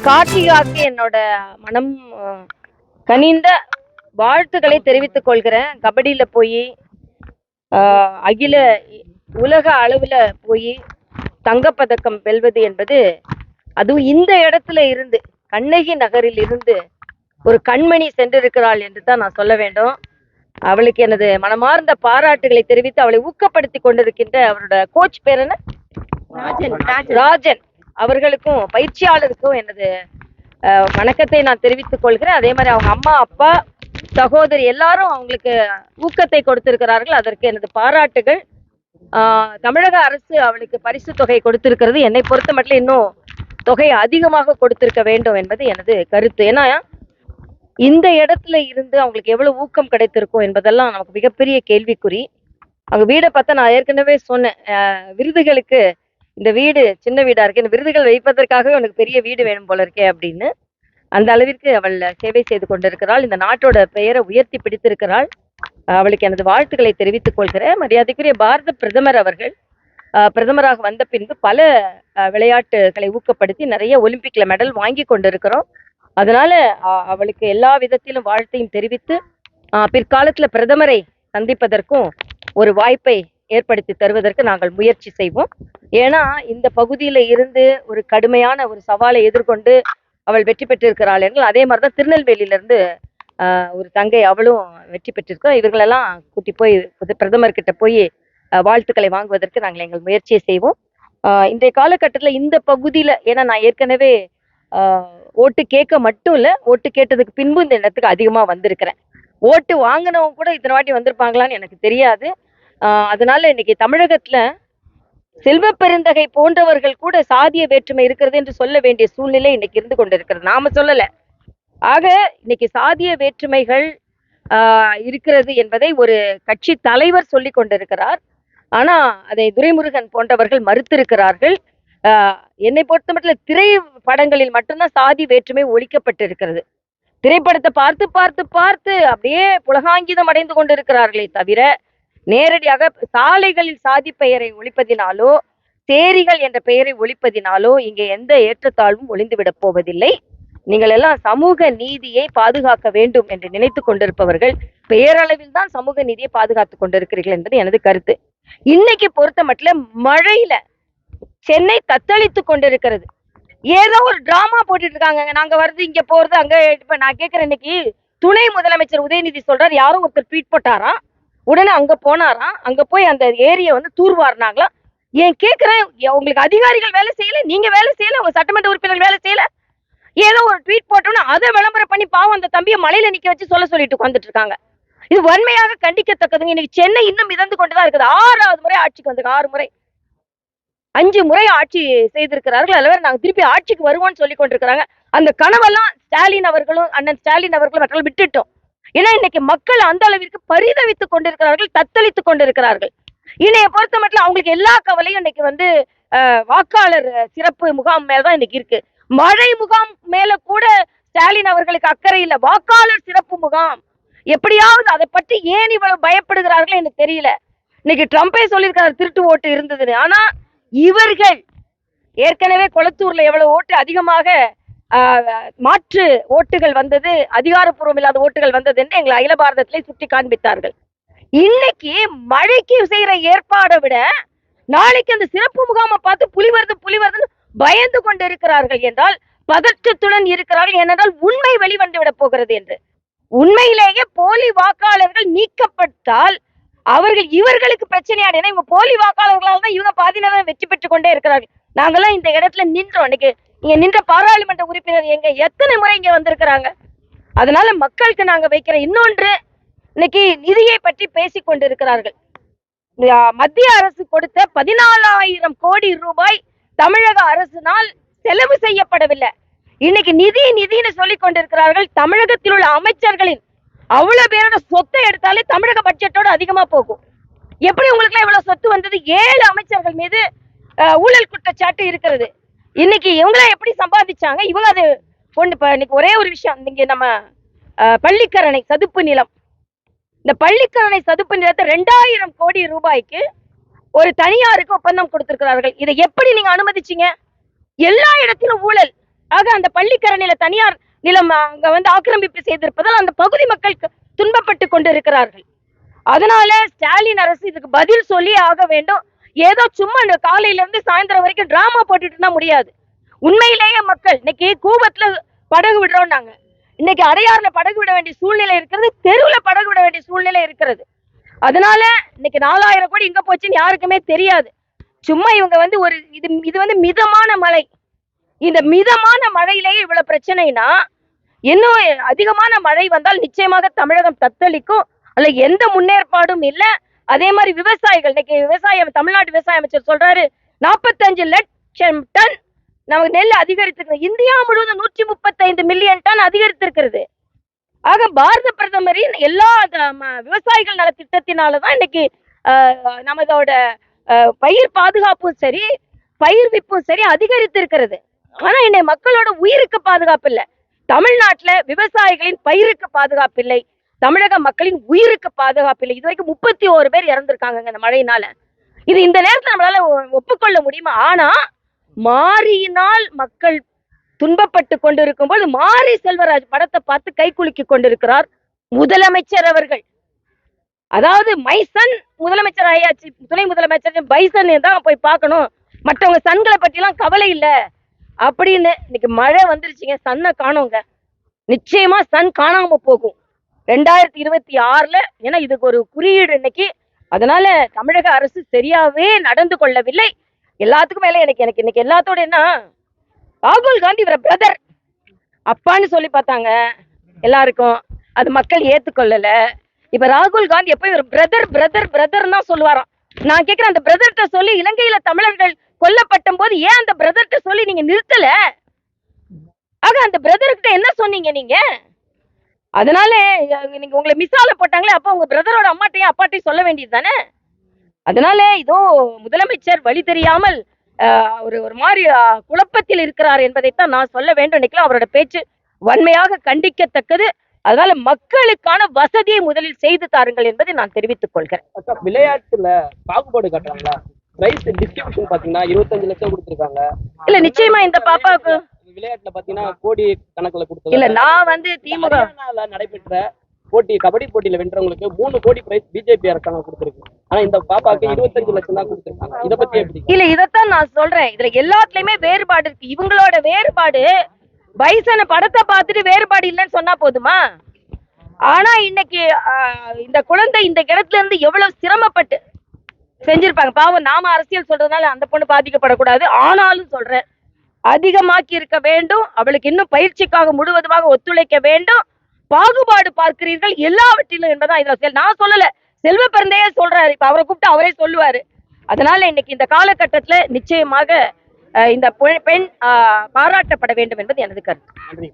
கார்த்திகாக்கு என்னோட மனம் கனிந்த வாழ்த்துக்களை தெரிவித்துக் கொள்கிறேன். கபடியில போய் அகில உலக அளவுல போய் தங்கப்பதக்கம் வெல்வது என்பது, அதுவும் இந்த இடத்துல இருந்து, கண்ணகி நகரில் இருந்து ஒரு கண்மணி சென்றிருக்கிறாள் என்று தான் நான் சொல்ல வேண்டும். அவளுக்கு எனது மனமார்ந்த பாராட்டுகளை தெரிவித்து அவளை ஊக்கப்படுத்தி கொண்டிருக்கின்ற அவரோட கோச் பேர் என்ன, ராஜன் அவர்களுக்கும் பயிற்சியாளருக்கும் எனது வணக்கத்தை நான் தெரிவித்துக் கொள்கிறேன். அதே மாதிரி அவங்க அம்மா அப்பா சகோதரி எல்லாரும் அவங்களுக்கு ஊக்கத்தை கொடுத்திருக்கிறார்கள். அதற்கு எனது பாராட்டுகள். தமிழக அரசு அவளுக்கு பரிசு தொகை கொடுத்திருக்கிறது. என்னை பொறுத்த மட்டும் இன்னும் தொகை அதிகமாக கொடுத்திருக்க வேண்டும் என்பது எனது கருத்து. ஏன்னா இந்த இடத்துல இருந்து அவங்களுக்கு எவ்வளவு ஊக்கம் கிடைத்திருக்கும் என்பதெல்லாம் நமக்கு மிகப்பெரிய கேள்விக்குறி. அவங்க வீடை பார்த்தா நான் ஏற்கனவே சொன்னேன், விருதுகளுக்கு இந்த வீடு சின்ன வீடா இருக்கு, இந்த விருதுகள் வைப்பதற்காகவே உனக்கு பெரிய வீடு வேணும் போல இருக்கே அப்படின்னு. அந்த அளவிற்கு அவள் சேவை செய்து கொண்டிருக்கிறாள். இந்த நாட்டோட பெயரை உயர்த்தி பிடித்திருக்கிறாள். அவளுக்கு எனது வாழ்த்துக்களை தெரிவித்துக் கொள்கிறேன். மரியாதைக்குரிய பாரத பிரதமர் அவர்கள் பிரதமராக வந்த பின்பு பல விளையாட்டுகளை ஊக்கப்படுத்தி நிறைய ஒலிம்பிக்ல மெடல் வாங்கி கொண்டிருக்கிறோம். அதனால அவளுக்கு எல்லா விதத்திலும் வாழ்த்தையும் தெரிவித்து பிற்காலத்துல பிரதமரை சந்திப்பதற்கும் ஒரு வாய்ப்பை ஏற்படுத்தி தருவதற்கு நாங்கள் முயற்சி செய்வோம். ஏன்னா இந்த பகுதியில இருந்து ஒரு கடுமையான ஒரு சவாலை எதிர்கொண்டு அவள் வெற்றி பெற்றிருக்கிறாள் என்றால், அதே மாதிரிதான் திருநெல்வேலியில இருந்து ஒரு தங்கை அவளும் வெற்றி பெற்றிருக்கோம். இவர்களெல்லாம் கூட்டி போய் பிரதமர் கிட்ட போய் வாழ்த்துக்களை வாங்குவதற்கு நாங்கள் எங்கள் முயற்சியை செய்வோம். இன்றைய காலகட்டத்தில் இந்த பகுதியில, ஏன்னா நான் ஏற்கனவே ஓட்டு கேட்க மட்டும் இல்ல, ஓட்டு கேட்டதுக்கு பின்பு இந்த இடத்துக்கு அதிகமா வந்திருக்கிறேன். ஓட்டு வாங்கினவங்க கூட இத்தனை வாட்டி வந்திருப்பாங்களான்னு எனக்கு தெரியாது. அதனால இன்னைக்கு தமிழகத்துல செல்வ பெருந்தகை போன்றவர்கள் கூட சாதிய வேற்றுமை இருக்கிறது என்று சொல்ல வேண்டிய சூழ்நிலை இன்னைக்கு இருந்து கொண்டிருக்கிறது. நாம சொல்லல. ஆக இன்னைக்கு சாதிய வேற்றுமைகள் இருக்கிறது என்பதை ஒரு கட்சி தலைவர் சொல்லி கொண்டிருக்கிறார். ஆனா அதை துரைமுருகன் போன்றவர்கள் மறுத்திருக்கிறார்கள். என்னை பொறுத்த மட்டும் திரைப்படங்களில் மட்டும்தான் சாதி வேற்றுமை ஒழிக்கப்பட்டிருக்கிறது. திரைப்படத்தை பார்த்து பார்த்து பார்த்து அப்படியே புலகாங்கிதம் அடைந்து கொண்டிருக்கிறார்களே தவிர, நேரடியாக சாலைகளில் சாதி பெயரை ஒழிப்பதினாலோ சேரிகள் என்ற பெயரை ஒழிப்பதினாலோ இங்கே எந்த ஏற்றத்தாழ்வும் ஒளிந்துவிடப் போவதில்லை. நீங்கள் எல்லாம் சமூக நீதியை பாதுகாக்க வேண்டும் என்று நினைத்து கொண்டிருப்பவர்கள் பெயரளவில் தான் சமூக நீதியை பாதுகாத்துக் கொண்டிருக்கிறீர்கள் என்பது எனது கருத்து. இன்னைக்கு பொறுத்த மட்டும் மழையில சென்னை தத்தளித்து கொண்டிருக்கிறது. ஏதோ ஒரு டிராமா போட்டுட்டு இருக்காங்க, நாங்க வருது இங்க போறது அங்க. இப்ப நான் கேட்கிறேன், இன்னைக்கு துணை முதலமைச்சர் உதயநிதி சொல்றாரு, யாரும் ஒருத்தர் ட்வீட் போட்டாராம், உடனே அங்க போனாராம், அங்க போய் அந்த ஏரியை தூர்வாரினாங்களாம். ஏன் கேட்கிறேன், உங்களுக்கு அதிகாரிகள் வேலை செய்யல, நீங்க வேலை செய்யல, உங்க சட்டமன்ற உறுப்பினர்கள் வேலை செய்யல. ஏதோ ஒரு ட்வீட் போட்டோம்னா அதை விளம்பரம் பண்ணி பாவம் அந்த தம்பியை மலையில நிக்க வச்சு சொல்லிட்டு உட்காந்துட்டு இருக்காங்க. இது வன்மையாக கண்டிக்கத்தக்கதுங்க. இன்னைக்கு சென்னை இன்னும் மிதந்து கொண்டுதான் இருக்குது. 6வது முறை ஆட்சிக்கு வந்து 6 முறை 5 முறை ஆட்சி செய்திருக்கிறார்கள். அதில் நாங்க திருப்பி ஆட்சிக்கு வருவோம்னு சொல்லி கொண்டிருக்கிறாங்க. அந்த கனவெல்லாம் ஸ்டாலின் அவர்களும் அண்ணன் ஸ்டாலின் அவர்களும் மற்றவர்கள் விட்டுட்டோம். ஏன்னா இன்னைக்கு மக்கள் அந்த அளவிற்கு பரிதவித்துக் கொண்டிருக்கிறார்கள், தத்தளித்துக் கொண்டிருக்கிறார்கள். இன்னைய பொறுத்த மட்டும் அவங்களுக்கு எல்லா கவலையும் இன்னைக்கு வாக்காளர் சிறப்பு முகாம் மேலதான் இன்னைக்கு இருக்கு. மழை முகாம் மேல கூட ஸ்டாலின் அவர்களுக்கு அக்கறை இல்லை. வாக்காளர் சிறப்பு முகாம் எப்படியாவது அதை பற்றி ஏன் இவ்வளவு பயப்படுகிறார்கள் எனக்கு தெரியல. இன்னைக்கு ட்ரம்பே சொல்லியிருக்காரு திருட்டு ஓட்டு இருந்ததுன்னு. ஆனா இவர்கள் ஏற்கனவே கொளத்தூர்ல எவ்வளவு ஓட்டு அதிகமாக மாற்று ஓட்டுகள் வந்தது, அதிகாரப்பூர்வம் இல்லாத ஓட்டுகள் வந்தது என்று எங்களை அகில பாரதத்திலே சுட்டி காண்பித்தார்கள். இன்னைக்கு மழைக்கு செய்யற ஏற்பாடை விட நாளைக்கு அந்த சிறப்பு முகாமை பார்த்து புலி வருதுன்னு பயந்து கொண்டு இருக்கிறார்கள் என்றால் பதற்றத்துடன் இருக்கிறார்கள். ஏனென்றால் உண்மை வெளிவந்து விட போகிறது என்று. உண்மையிலேயே போலி வாக்காளர்கள் நீக்கப்பட்டால் அவர்கள் இவர்களுக்கு பிரச்சனையாடு. ஏன்னா இவங்க போலி வாக்காளர்களால் தான் இவங்க பாதி நேரம் வெற்றி பெற்றுக் கொண்டே இருக்கிறார்கள். நாங்கெல்லாம் இந்த இடத்துல நின்றோம். இன்னைக்கு இங்க நின்ற பாராளுமன்ற உறுப்பினர் எங்க எத்தனை முறை இங்க வந்திருக்கிறாங்க. அதனால மக்களுக்கு நாங்க வைக்கிற இன்னொன்று, இன்னைக்கு நிதியை பற்றி பேசிக் கொண்டிருக்கிறார்கள். மத்திய அரசு கொடுத்த 14,000 கோடி ரூபாய் தமிழக அரசினால் செலவு செய்யப்படவில்லை. இன்னைக்கு நிதின்னு சொல்லிக் கொண்டிருக்கிறார்கள். தமிழகத்தில் உள்ள அமைச்சர்களின் அவ்வளவு பேரோட சொத்தை எடுத்தாலே தமிழக பட்ஜெட்டோட அதிகமா போகும். எப்படி உங்களுக்கு எல்லாம் இவ்வளவு சொத்து வந்தது? 7 அமைச்சர்கள் மீது ஊழல் குற்றச்சாட்டு இருக்கிறது. இன்னைக்கு இவங்கள எப்படி சம்பாதிச்சாங்க? இவங்க அது கொண்டு இன்னைக்கு ஒரே ஒரு விஷயம், இங்க நம்ம பள்ளிக்கரணை சதுப்பு நிலம், இந்த பள்ளிக்கரணை சதுப்பு நிலத்தை 2000 கோடி ரூபாய்க்கு ஒரு தனியாருக்கு ஒப்பந்தம் கொடுத்திருக்கிறார்கள். இதை எப்படி நீங்க அனுமதிச்சீங்க? எல்லா இடத்திலும் ஊழல். ஆக அந்த பள்ளிக்கரணையில தனியார் நிலம் அங்க வந்து ஆக்கிரமிப்பு செய்திருப்பதால் அந்த பகுதி மக்கள் துன்பப்பட்டு கொண்டிருக்கிறார்கள். அதனால ஸ்டாலின் அரசு இதுக்கு பதில் சொல்லி ஆக வேண்டும். ஏதோ சும்மா காலையில இருந்து சாயந்தரம் வரைக்கும் டிராமா போட்டுட்டு இருந்தா முடியாது. உண்மையிலேயே மக்கள் இன்னைக்கு கூவத்துல படகு விடுறோம்னாங்க, இன்னைக்கு அடையாறுல படகு விட வேண்டிய சூழ்நிலை இருக்கிறது, தெருவுல படகு விட வேண்டிய சூழ்நிலை இருக்கிறது. அதனால இன்னைக்கு 4000 கோடி எங்க போச்சுன்னு யாருக்குமே தெரியாது. சும்மா இவங்க வந்து ஒரு இது வந்து மிதமான மழை. இந்த மிதமான மழையிலேயே இவ்வளவு பிரச்சனைனா, இன்னும் அதிகமான மழை வந்தால் நிச்சயமாக தமிழகம் தத்தளிக்கும். அதுல எந்த முன்னேற்பாடும் இல்ல. அதே மாதிரி விவசாயிகள் இன்னைக்கு தமிழ்நாடு விவசாய அமைச்சர் சொல்றாரு 45 லட்சம் டன் நமக்கு நெல் அதிகரித்திருக்கு. இந்தியா முழுவதும் 135 மில்லியன் டன் அதிகரித்திருக்கிறது. ஆக பாரத பிரதமரின் எல்லா விவசாயிகள் நல திட்டத்தினாலதான் இன்னைக்கு நமதோட பயிர் பாதுகாப்பும் சரி, பயிர்விப்பும் சரி அதிகரித்திருக்கிறது. ஆனா இன்னைக்கு மக்களோட உயிருக்கு பாதுகாப்பு இல்லை. தமிழ்நாட்டுல விவசாயிகளின் பயிருக்கு பாதுகாப்பு இல்லை, தமிழக மக்களின் உயிருக்கு பாதுகாப்பு இல்லை. இது வரைக்கும் 31 பேர் இறந்திருக்காங்க இந்த மழையினால. இது இந்த நேரத்துல நம்மளால ஒப்புக்கொள்ள முடியுமா? ஆனா மாரியினால் மக்கள் துன்பப்பட்டு கொண்டிருக்கும் போது மாரி செல்வராஜ் படத்தை பார்த்து கை குலுக்கி கொண்டிருக்கிறார் முதலமைச்சர் அவர்கள். அதாவது மைசன் முதலமைச்சர் ஆயாச்சு, துணை முதலமைச்சர் பைசன் தான் போய் பார்க்கணும், மற்றவங்க சன்களை பத்தி எல்லாம் கவலை இல்லை அப்படின்னு. இன்னைக்கு மழை வந்துருச்சுங்க, சன்னை காணோங்க. நிச்சயமா சன் காணாம போகும் 2026ல. ஏன்னா இதுக்கு ஒரு குறியீடு இன்னைக்கு. அதனால தமிழக அரசு சரியாவே நடந்து கொள்ளவில்லை. எல்லாத்துக்கும் மேல எனக்கு இன்னைக்கு எல்லாத்தோட என்ன, ராகுல் காந்தி இவர பிரதர் அப்பான்னு சொல்லி பார்த்தாங்க எல்லாருக்கும், அது மக்கள் ஏத்துக்கொள்ளல. இப்ப ராகுல் காந்தி எப்ப இவர் பிரதர் பிரதர் பிரதர் தான் சொல்லுவாராம். நான் கேட்கிறேன், அந்த பிரதர்கிட்ட சொல்லி இலங்கையில தமிழர்கள் கொல்லப்பட்ட போது ஏன் அந்த பிரதர்கிட்ட சொல்லி நீங்க நிறுத்தல? ஆக அந்த பிரதர்கிட்ட என்ன சொன்னீங்க நீங்க? அதனால நீங்க உங்களை மிஸ்ஸால போட்டாங்களே, அப்ப உங்க பிரதரோட அம்மாட்டையும் அப்பாட்டையும் சொல்ல வேண்டியது தானே. அதனால இதோ முதலமைச்சர் வழி தெரியாமல் ஒரு மாதிரி குழப்பத்தில் இருக்கிறார் என்பதைத்தான் நான் சொல்ல வேண்டும். இன்னைக்கு அவரோட பேச்சு வன்மையாக கண்டிக்கத்தக்கது. அதனால மக்களுக்கான வசதியை முதலில் செய்து தாருங்கள் என்பதை நான் தெரிவித்துக் கொள்கிறேன். விளையாட்டுல பாகுபாடு காட்டுறாங்களா? பிரைஸ் டிஸ்ட்ரிபியூஷன் பாத்தீங்கன்னா 25 லட்சம் கொடுத்திருக்காங்க. இல்ல நிச்சயமா இந்த பாப்பாவுக்கு விளையாட்டுல பாத்தீங்கன்னா கோடி கணக்குல கொடுத்தது இல்ல. நான் வந்து திமுக நடைபெற்ற போட்டி கபடி போட்டியில வென்றவங்களுக்கு 3 கோடி பிரைஸ் பிஜேபி அரசாங்கம் கொடுத்திருக்கு. ஆனா இந்த பாப்பாக்கு 25 லட்சம் தான் கொடுத்திருக்காங்க. இத பத்தி எப்படி? இல்ல இதத்தான் நான் சொல்றேன், இதுல எல்லாத்துலயுமே வேறுபாடு இருக்கு. இவங்களோட வேறுபாடு பைசன படத்தை பார்த்துட்டு வேறுபாடு இல்லைன்னு சொன்னா போதுமா? ஆனா இன்னைக்கு இந்த குழந்தை இந்த இடத்துல இருந்து எவ்வளவு சிரமப்பட்டு செஞ்சிருப்பாங்க பாவம். நாம அரசியல் சொல்றதுனால அந்த பொண்ணு பாதிக்கப்படக்கூடாது. ஆனாலும் சொல்றேன், அதிகமாக்கி இருக்க வேண்டும். அவளுக்கு இன்னும் பயிற்சிக்காக முழுவதுமாக ஒத்துழைக்க வேண்டும். பாகுபாடு பார்க்கிறீர்கள் எல்லாவற்றிலும் என்பதான் இதுல நான் சொல்லல, செல்வ பிறந்தையே சொல்றாரு. இப்ப அவரை கூப்பிட்டு அவரே சொல்லுவாரு. அதனால இன்னைக்கு இந்த காலகட்டத்துல நிச்சயமாக இந்த பெண் பாராட்டப்பட வேண்டும் என்பது எனது கருத்து. நன்றி.